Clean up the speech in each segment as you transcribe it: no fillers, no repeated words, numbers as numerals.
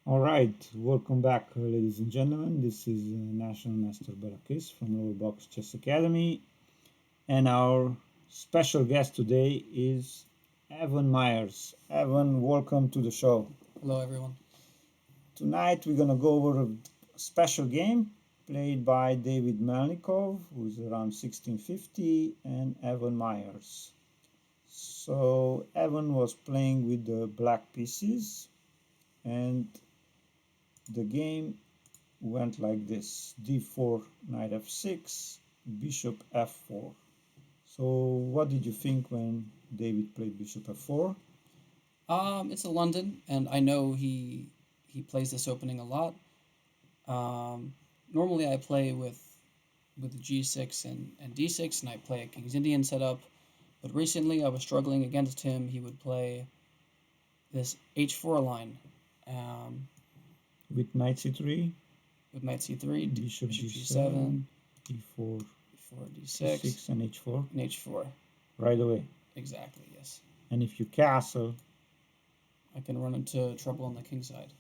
All right, welcome back, ladies and gentlemen. This is National Master Barakis from Lower Box Chess Academy, and our special guest today is Evan Meyers. Evan, welcome to the show. Hello, everyone. Tonight we're gonna go over a special game played by David Melnikov, who's around 1650, and Evan Meyers. So Evan was playing with the black pieces, and the game went like this: d4, knight f6, bishop f4. So what did you think when David played bishop f4? It's a London, and I know he plays this opening a lot. Normally, I play with G6 and D6, and I play a King's Indian setup. But recently, I was struggling against him. He would play this H4 line With knight c3, with Knight C3, bishop Bishop g7, G7, e4, E4, D6, e6, and h4 and H4. right away. Exactly, yes. And if you castle, I can run into trouble on the king side.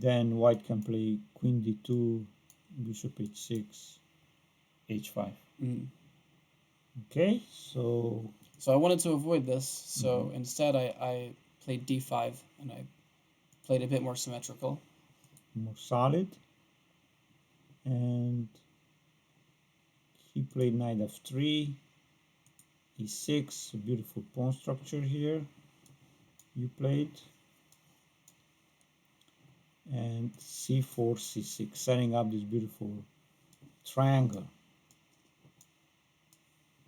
then white can play queen d2, bishop h6, h5. Mm. Okay, so So I wanted to avoid this. So instead, I played D5, and I played a bit more symmetrical. more solid. And he played knight f3, e6, a beautiful pawn structure here you played, and c4, c6, setting up this beautiful triangle.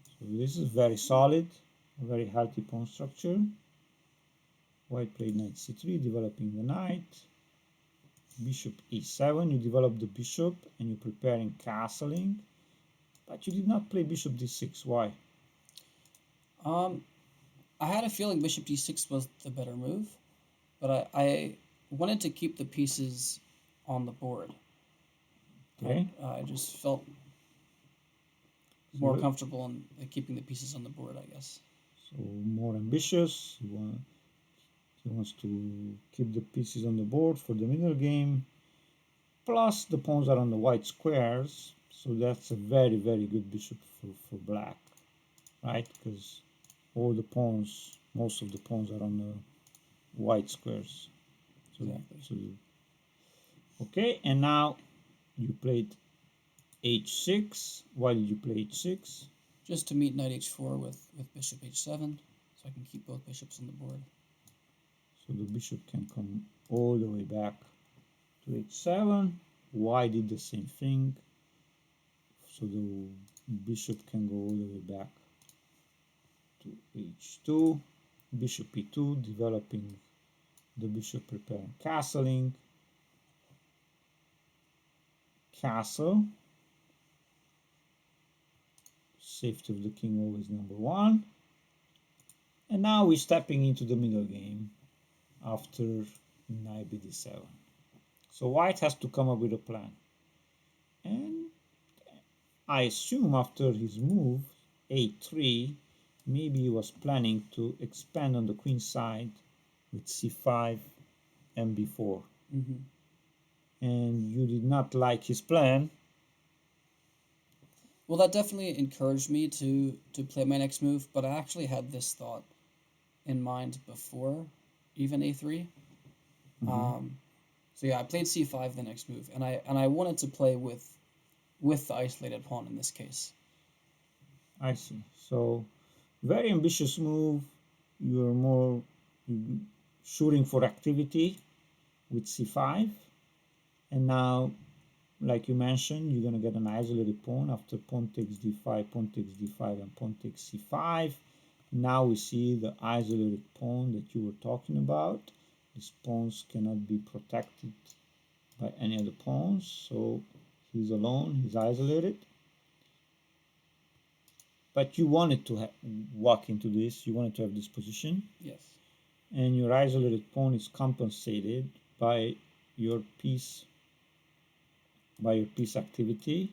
So this is very solid, a very healthy pawn structure. White played knight c3, developing the knight. Bishop e7, you develop the bishop and you're preparing castling, but you did not play bishop d6. Why? I had a feeling Bishop D6 was the better move, but I wanted to keep the pieces on the board. Okay. I just felt more comfortable in keeping the pieces on the board, I guess. So more ambitious. He wants to keep the pieces on the board for the middle game. Plus the pawns are on the white squares, so that's a very, very good bishop for black, right? Because all the pawns, most of the pawns are on the white squares. So, Exactly. Okay, and now you played h6. Why did you play h6? Just to meet knight h4 with bishop h7, so I can keep both bishops on the board. So the bishop can come all the way back to h7. White did the same thing. So the bishop can go all the way back to h2. Bishop e2, developing the bishop, preparing castling. Castle. Safety of the king always number one. And now we're stepping into the middle game after knight bd7. So white has to come up with a plan. And I assume after his move, a3, maybe he was planning to expand on the queen side with c5 and b4. And you did not like his plan. Well, that definitely encouraged me to play my next move, but I actually had this thought in mind before even a3. So yeah, I played c5 the next move, and I wanted to play with the isolated pawn in this case. I see. So very ambitious move. You're more shooting for activity with c5, and now, like you mentioned, you're going to get an isolated pawn after pawn takes d5, pawn takes d5, and pawn takes c5. Now we see the isolated pawn that you were talking about. These pawns cannot be protected by any other pawns, so he's alone, he's isolated. But you wanted to walk into this, you wanted to have this position. Yes. And your isolated pawn is compensated by your piece activity,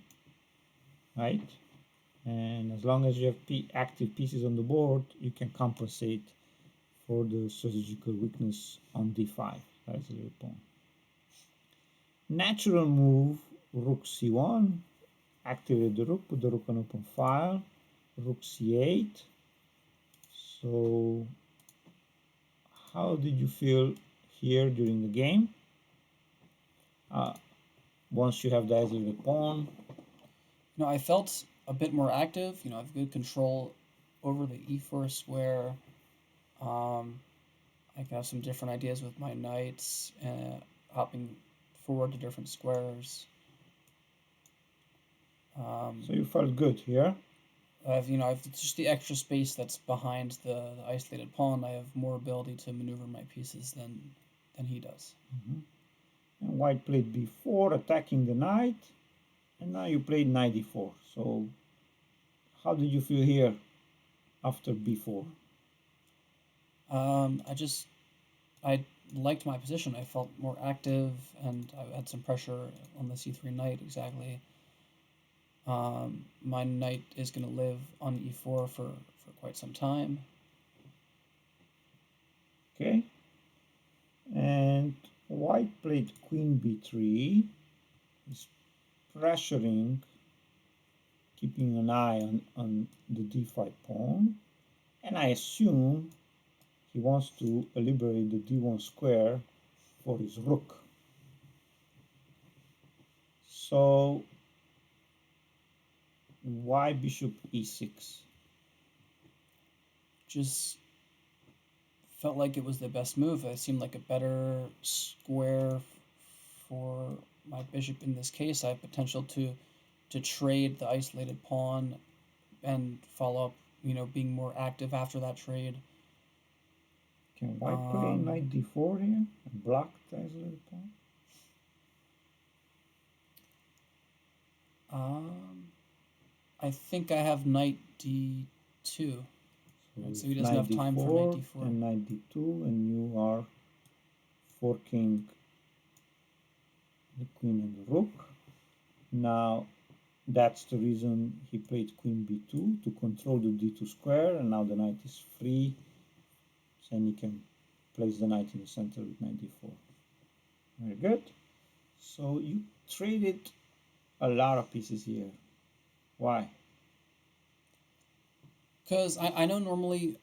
right? And as long as you have active pieces on the board, you can compensate for the strategical weakness on d5. isolated pawn. Natural move, rook c1, activate the rook, put the rook on open file, rook c8. So how did you feel here during the game? Once you have the isolated pawn? I felt a bit more active. I have good control over the e4 square. I can have some different ideas with my knights, hopping forward to different squares. So you felt good here? I've just the extra space that's behind the isolated pawn. I have more ability to maneuver my pieces than he does. Mm-hmm. And white played b4, attacking the knight, and now you played knight d4. So how did you feel here after b4? I liked my position. I felt more active, and I had some pressure on the c3 knight. Exactly. My knight is going to live on e4 for quite some time. Okay. And white played queen b3. He's pressuring, keeping an eye on the d5 pawn. And I assume he wants to liberate the d1 square for his rook. So why bishop e6? Just felt like it was the best move. It seemed like a better square for my bishop in this case. I have potential to trade the isolated pawn and follow up, being more active after that trade. Can white play knight d4 here and block the isolated pawn? I think I have knight d2. So he doesn't have time for knight d4. And knight d2, and you are forking the queen and the rook. Now that's the reason he played queen b2, to control the d2 square, and now the knight is free, so he can place the knight in the center with knight d4. Very good. So you traded a lot of pieces here. Why? Because I know normally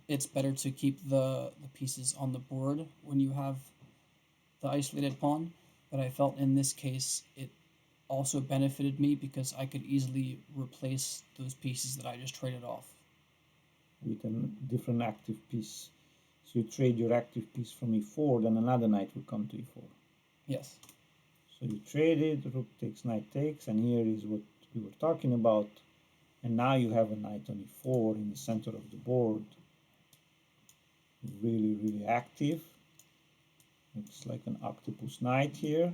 it's better to keep the pieces on the board when you have the isolated pawn, but I felt in this case it also benefited me because I could easily replace those pieces that I just traded off. With a different active piece. So you trade your active piece from e4, then another knight will come to e4. Yes. So you trade it, rook takes, knight takes, and here is what we were talking about. And now you have a knight on e4 in the center of the board. Really, really active. Looks like an octopus knight here.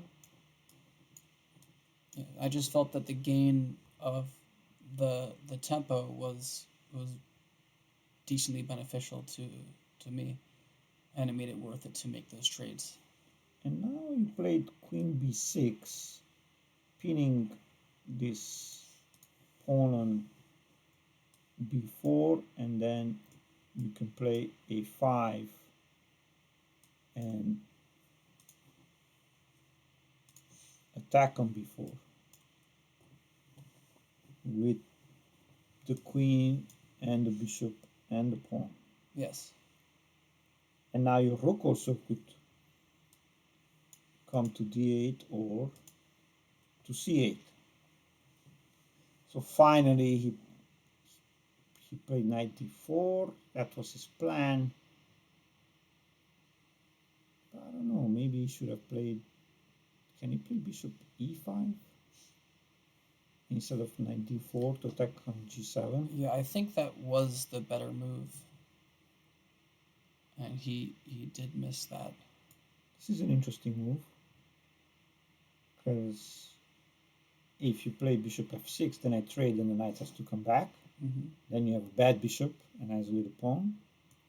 Yeah, I just felt that the gain of the tempo was decently beneficial to me, and it made it worth it to make those trades. And now you played queen b6, pinning this pawn on b4, and then you can play a5 and attack on b4 with the queen and the bishop and the pawn. Yes. And now your rook also could come to d8 or to c8. So finally he played knight d4. That was his plan. But I don't know, maybe he should have played, can he play bishop e5 instead of knight d4 to attack on g7? Yeah, I think that was the better move, and he did miss that. This is an interesting move, because if you play bishop f6, then I trade and the knight has to come back. Then you have a bad bishop and isolated pawn,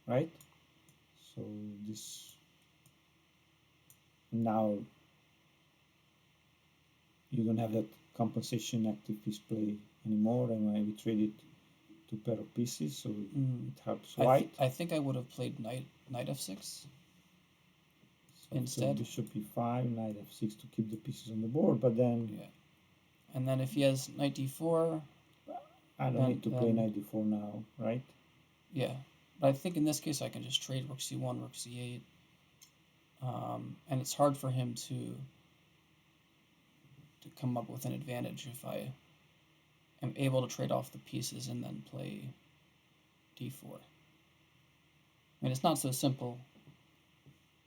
right? So this, now you don't have that compensation active piece play anymore, and when we trade it to pair of pieces, so it helps white. I think I would have played knight f6. After instead. bishop e5, knight f6 to keep the pieces on the board, but then Yeah. And then if he has knight d4, I don't need to play knight d4 now, right? yeah. But I think in this case I can just trade rook c1, rook c8. And it's hard for him to come up with an advantage if I am able to trade off the pieces and then play d4. I mean, it's not so simple,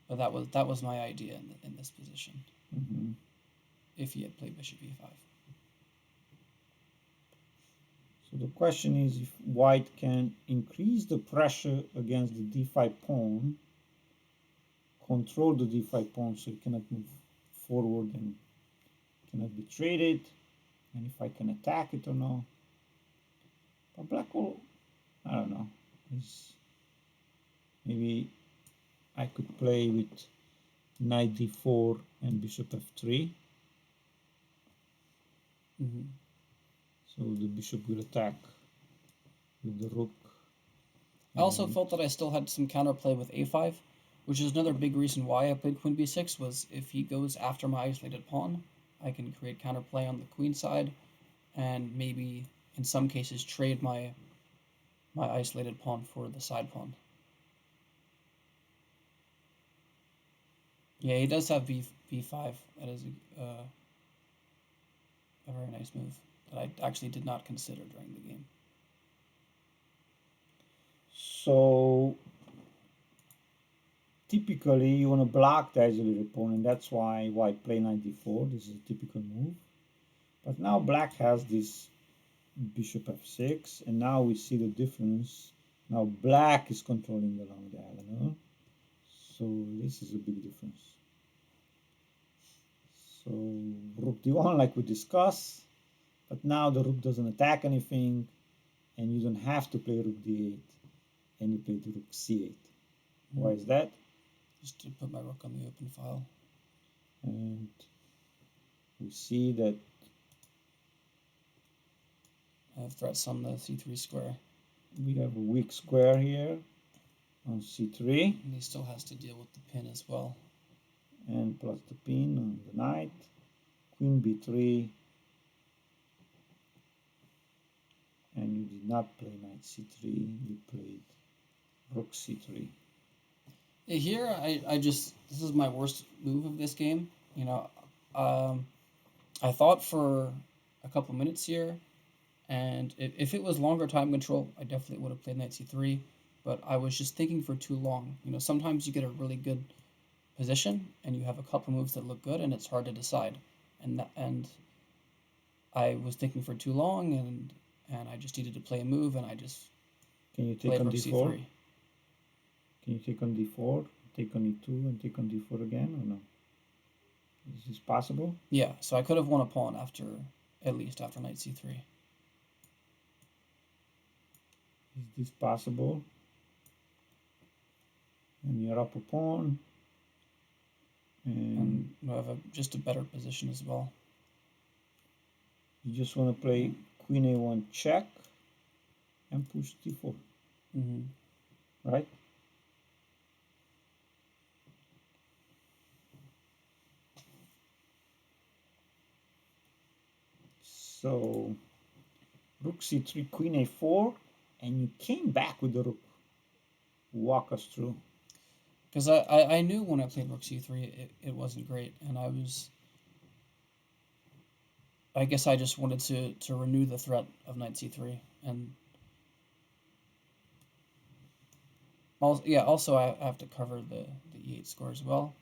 but that was my idea in this position. Mm-hmm. If he had played bishop e5. So the question is if white can increase the pressure against the d5 pawn, control the d5 pawn so it cannot move forward and cannot be traded, and if I can attack it or not. But black will, I don't know, maybe I could play with knight d4 and bishop f3. Mm-hmm. So the bishop will attack with the rook. I also felt that I still had some counterplay with a5, which is another big reason why I played queen b6, was if he goes after my isolated pawn, I can create counterplay on the queen side, and maybe in some cases trade my isolated pawn for the side pawn. Yeah, he does have b5. That is a very nice move that I actually did not consider during the game. So typically you want to block the isolated opponent. That's why white play knight d4. This is a typical move. But now black has this bishop f6, and now we see the difference. Now black is controlling the long diagonal. So this is a big difference. So rook d1 like we discussed, but now the rook doesn't attack anything, and you don't have to play rook d8, and you play the rook c8. Why is that? Just to put my rook on the open file. And we see that I have threats on the c3 square. we have a weak square here on c3. And he still has to deal with the pin as well. And plus the pin on the knight. Queen b3. And you did not play knight c3, you played rook c3. Here, this is my worst move of this game. You know, I thought for a couple minutes here, and if it was longer time control, I definitely would have played knight c3, but I was just thinking for too long. You know, sometimes you get a really good position, and you have a couple moves that look good, and it's hard to decide. And I was thinking for too long, and I just needed to play a move, and I just Can you take played on rook d4? c3. Can you take on d4, take on e2, and take on d4 again, or no? Is this possible? Yeah, so I could have won a pawn at least after knight c3. Is this possible? And you're up a pawn. And you have just a better position as well. You just want to play queen a1 check and push d4. Mm-hmm. Right? So rook c3, queen a4, and you came back with the rook. Walk us through. Because I knew when I played rook c3 it wasn't great, and I guess I just wanted to renew the threat of knight c3, and also I have to cover the e8 score as well.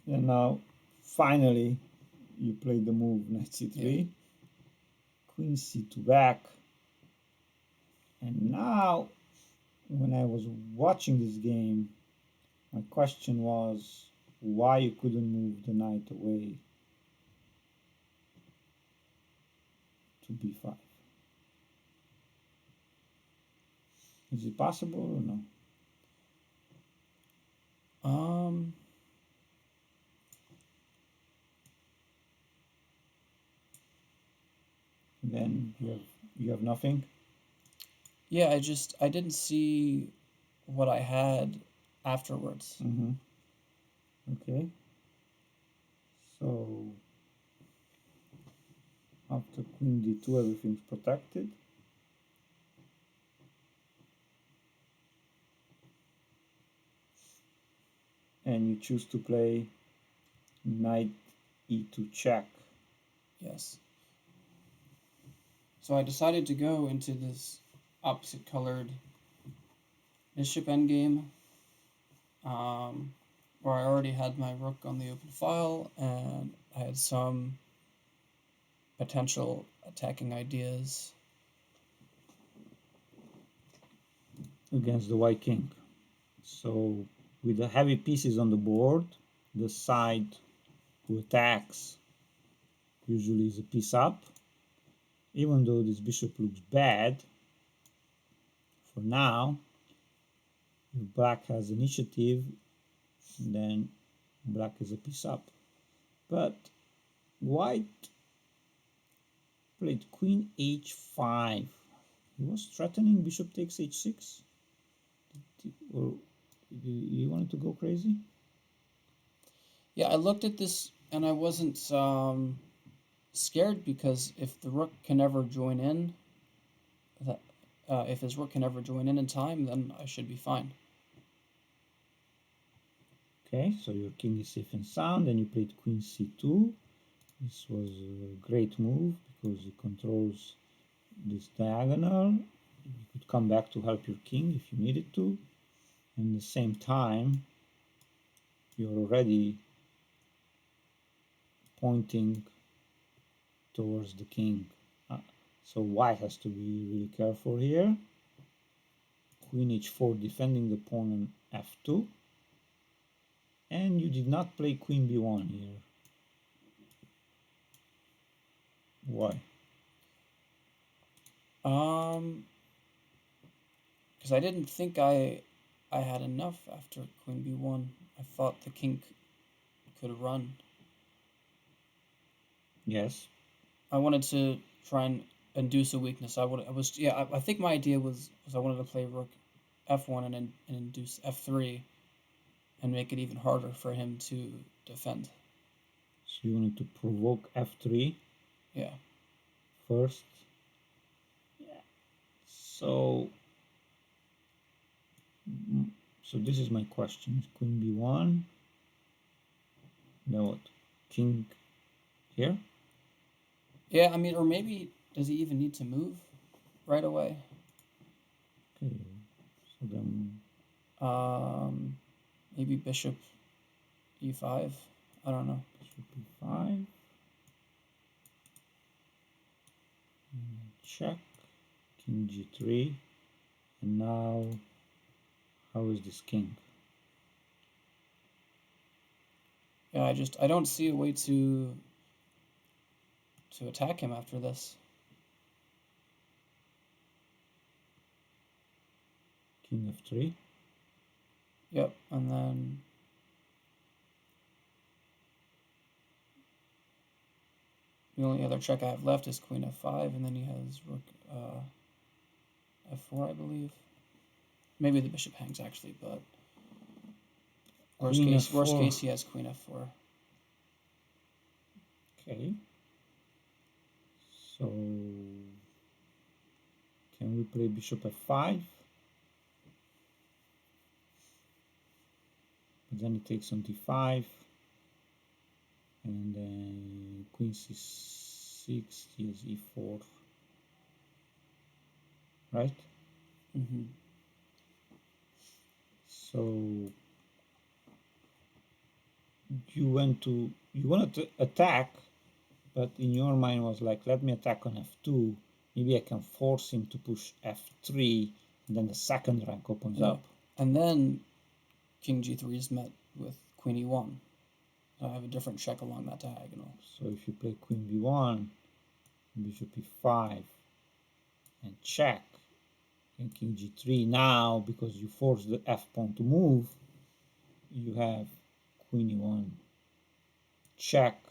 And now finally you played the move knight c3, yeah. Queen c2 back, and now when I was watching this game, my question was why you couldn't move the knight away to b5. Is it possible or no? Then you have nothing. Yeah, I didn't see what I had afterwards. Okay. So after queen d2, everything's protected. And you choose to play knight e2 check. Yes. So I decided to go into this opposite colored bishop endgame, where I already had my rook on the open file and I had some potential attacking ideas against the white king. So with the heavy pieces on the board, the side who attacks usually is a piece up. Even though this bishop looks bad, for now, if black has initiative, then black is a piece up. But white played queen h5. He was threatening bishop takes h6? Or you wanted to go crazy? Yeah, I looked at this and I wasn't scared, because if the rook can never join in, if his rook can never join in time, then I should be fine. Okay, so your king is safe and sound, and you played queen c2. This was a great move because it controls this diagonal. You could come back to help your king if you needed to. And at the same time, you're already pointing towards the king. So white has to be really careful here. Queen h4 defending the pawn on f2. And you did not play queen b1 here. Why? Because I didn't think I had enough after queen b1. I thought the king could run. Yes. I wanted to try and induce a weakness. I think my idea was I wanted to play rook f1 and induce f3 and make it even harder for him to defend. So you wanted to provoke f3? Yeah. First. Yeah. So this is my question. Queen b1. Then what? King here? Yeah, I mean, or maybe, does he even need to move right away? Okay. So then Maybe bishop e5. I don't know. bishop e5. Check. King g3. And now, how is this king? Yeah, I don't see a way to attack him after this. King f3. Yep, and then the only other check I have left is queen f5, and then he has rook f4, I believe. Maybe the bishop hangs, actually, but worst case he has queen f4. Okay. So can we play bishop f5? But then he takes on d5. And then queen c6, he has e4. Right? So you wanted to attack, but in your mind was like, let me attack on f2. Maybe I can force him to push f3, and then the second rank opens up. And then king g3 is met with queen e1. I have a different check along that diagonal. So if you play queen b1, bishop e5, and check, and king g3, now because you force the f pawn to move, you have queen e1, check.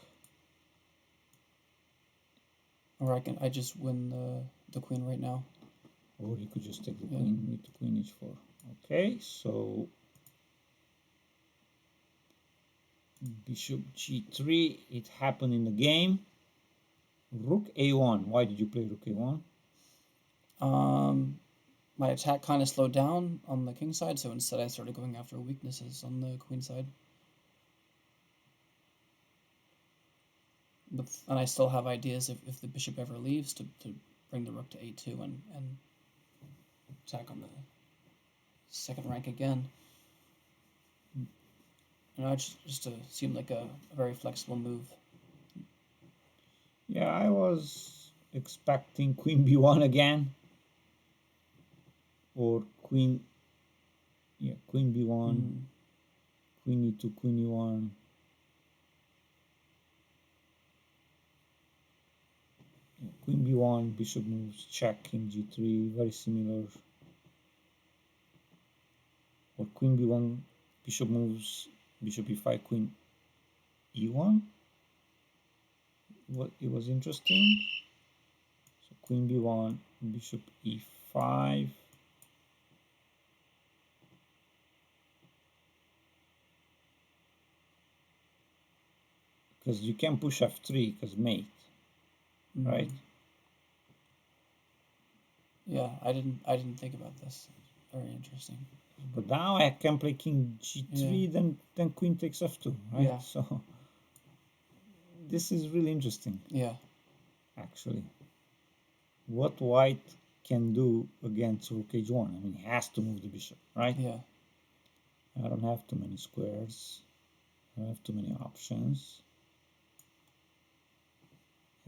Or I just win the queen right now. Or you could just take the queen with the queen h4. Okay, so Bishop g3, it happened in the game. Rook a1. Why did you play rook a1? My attack kind of slowed down on the king side, so instead I started going after weaknesses on the queen side. And I still have ideas if the bishop ever leaves to bring the rook to a2 and attack on the second rank again. It just seemed like a very flexible move. Yeah, I was expecting queen b1 again. Or queen b1, queen e2, queen e1. Yeah, queen b1, bishop moves, check, king g3, very similar. Or queen b1, bishop moves, bishop e5, queen e1. It was interesting. So queen b1, bishop e5. Because you can push f3 because mate, right? Yeah, I didn't think about this. Very interesting. But now I can play king g3, then queen takes f2, right? Yeah. So this is really interesting. Yeah. Actually, what white can do against rook h1? I mean, he has to move the bishop, right? Yeah. I don't have too many squares. I don't have too many options.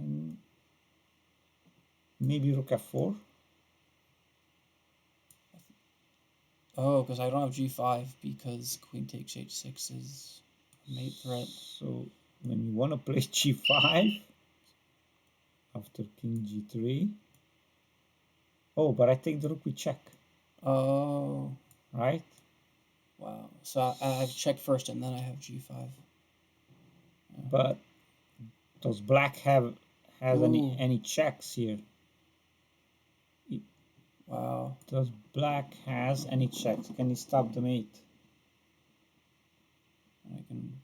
And maybe rook f4. Oh, because I don't have g5 because queen takes h6 is a mate threat. So when you want to play g5 after king g3. Oh, but I take the rook with check. Oh. Right? Wow. So I have check first and then I have g5. Yeah. But does black has any checks here? Wow. Does black has any checks? Can he stop the mate? I can.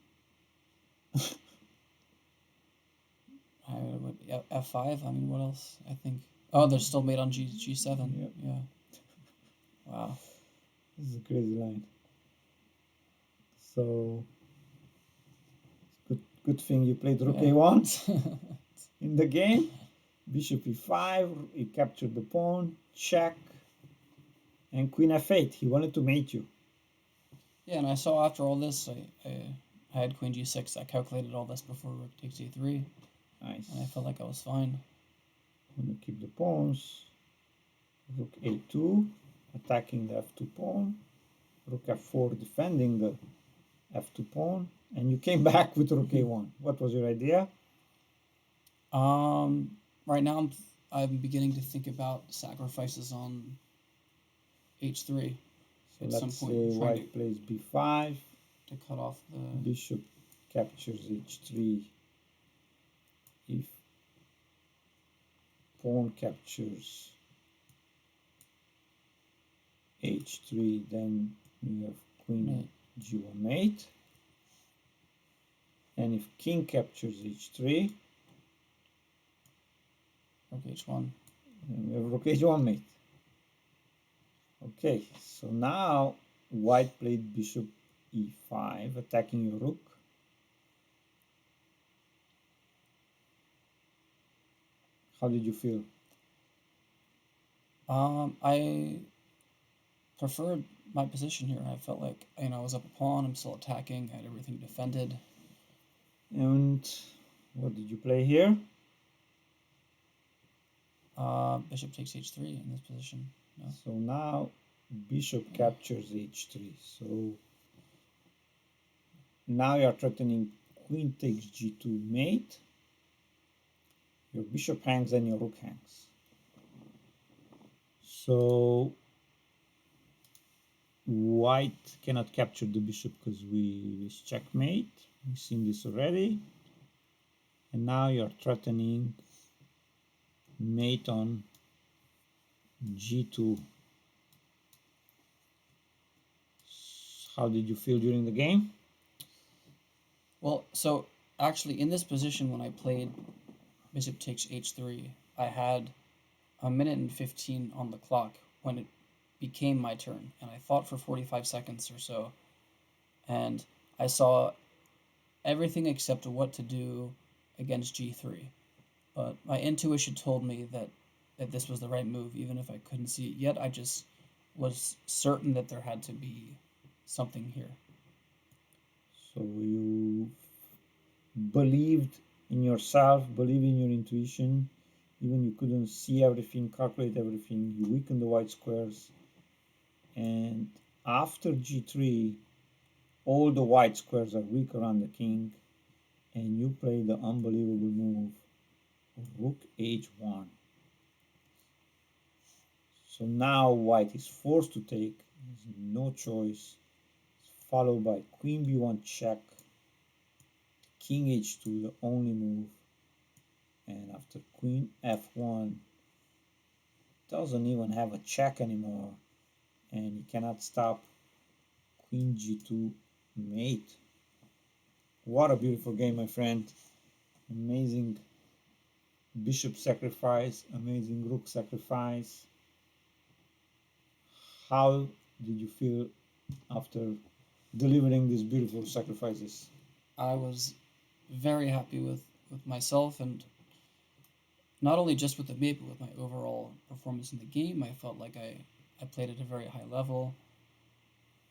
F5. I mean, what else? I think. Oh, there's still mate on g7. Yep. Yeah. Wow. This is a crazy line. So good thing you played rook a1 in the game. Bishop e5. He captured the pawn. Check. And queen f8. He wanted to mate you. Yeah, and I saw after all this, I had queen g6. I calculated all this before rook takes a3. Nice. And I felt like I was fine. I'm going to keep the pawns. Rook a2, attacking the f2 pawn. Rook f4, defending the f2 pawn. And you came back with rook a1. What was your idea? Right now I'm beginning to think about sacrifices on h3. So let's say white plays b5. To cut off the... Bishop captures h3. If pawn captures h3, then you have queen g1 mate. And if king captures h3, rook h1. Then we have rook h1 mate. Okay, so now white played bishop e5, attacking your rook. How did you feel? I preferred my position here. I felt like, I was up a pawn, I'm still attacking, I had everything defended. And what did you play here? Bishop takes h3 in this position. No. So now bishop captures h3. So now you are threatening queen takes g2 mate. Your bishop hangs and your rook hangs. So white cannot capture the bishop because we checkmate. We've seen this already. And now you're threatening mate on g2. How did you feel during the game? Well, so actually, in this position, when I played bishop takes h3, I had a minute and 15 on the clock when it became my turn, and I thought for 45 seconds or so, and I saw everything except what to do against g3. But my intuition told me that this was the right move, even if I couldn't see it yet. I just was certain that there had to be something here. So you believed in yourself, believed in your intuition, even you couldn't see everything, calculate everything, you weakened the white squares, and after g3, all the white squares are weak around the king, and you play the unbelievable move of rook h1. So now white is forced to take, there's no choice, followed by queen b1 check, king h2, the only move, and after queen f1, doesn't even have a check anymore, and you cannot stop queen g2 mate. What a beautiful game, my friend. Amazing bishop sacrifice, amazing rook sacrifice. How did you feel after delivering these beautiful sacrifices? I was very happy with myself, and not only just with the mate, but with my overall performance in the game. I felt like I played at a very high level.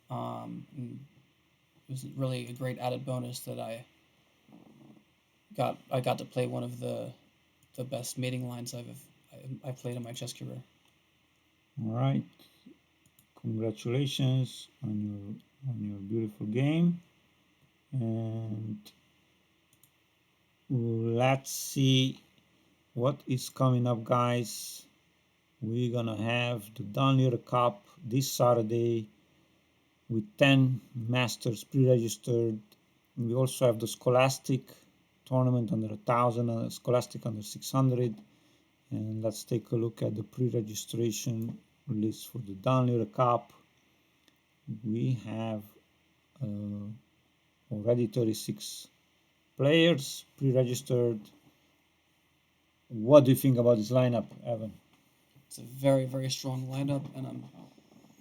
And it was really a great added bonus that I got to play one of the best mating lines I played in my chess career. All right, congratulations on your beautiful game, and let's see what is coming up, guys. We're gonna have the ROOOOOKKK Cup this Saturday with 10 masters pre-registered. We also have the Scholastic tournament under 1,000 and Scholastic under 600. And let's take a look at the pre-registration list for the ROOOOOKKK Cup. We have already 36 players pre-registered. What do you think about this lineup, Evan? It's a very, very strong lineup, and I'm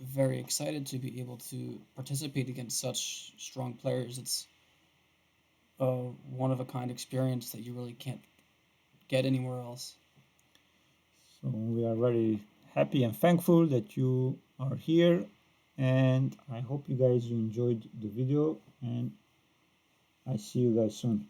very excited to be able to participate against such strong players. It's a one-of-a-kind experience that you really can't get anywhere else. So we are very happy and thankful that you are here, and I hope you guys enjoyed the video, and I see you guys soon.